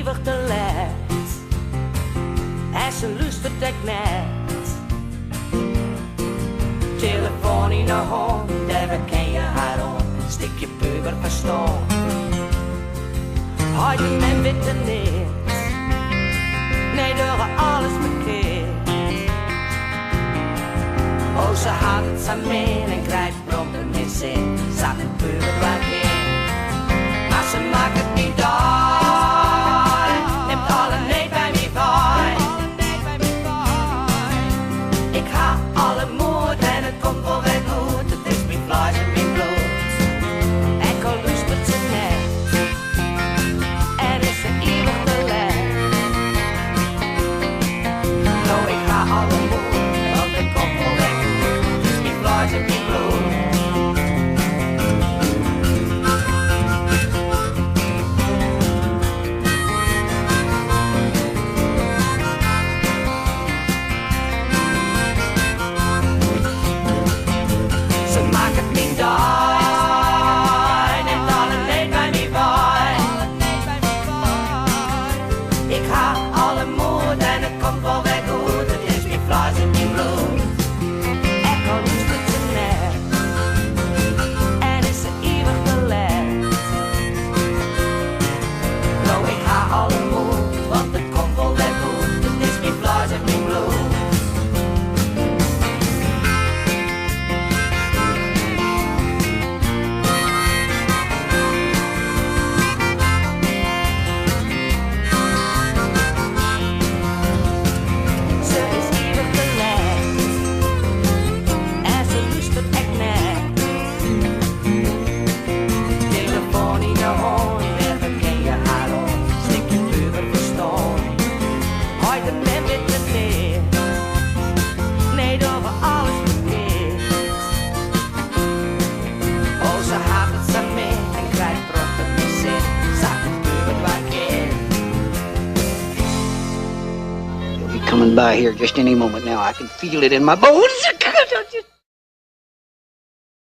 eeuwig te laat. En ze luistert ik net. Telefoon in de hand, daar ken je haar aan. Stik je puber verstaan. Hoi, die men witte niet. Nee, door alles verkeerd. Oh, ze had het samen en krijgt brommen met zin. Zat een puber waar in. Maar ze maakt het niet uit. Neemt alle nee bij mij bij. Ik ga alle moed en het komt wel weer goed. Het is mijn vlees en mijn bloed. En kan luistert ze net. En is ze eeuwig te laat. Nou, ik ga alle moed, want het komt wel weer goed. Het is mijn vlees en mijn bloed. Ze maakt het niet uit, neemt alle leed bij mij bij. Ik ga alle moed en het komt wel weer goed. Het is mijn vlees en mijn bloed. Ik kan luistert ze net. En is ze eeuwig te laat. Nou, ik ga alle moed, want het komt wel weer goed. Het is mijn vlees en mijn bloed. Ze is eeuwig te laat. En ze luistert echt net. Telefoon in de hand, daar ken je haar aan. Stik je puber verstaan. Hoi, de men weet het niet. Nee, door alles verkeerd. Oh, ze had het samen en krijgt brokken met zin. Zat een puber waar in. He'll be coming by here just any moment now. I can feel it in my bones.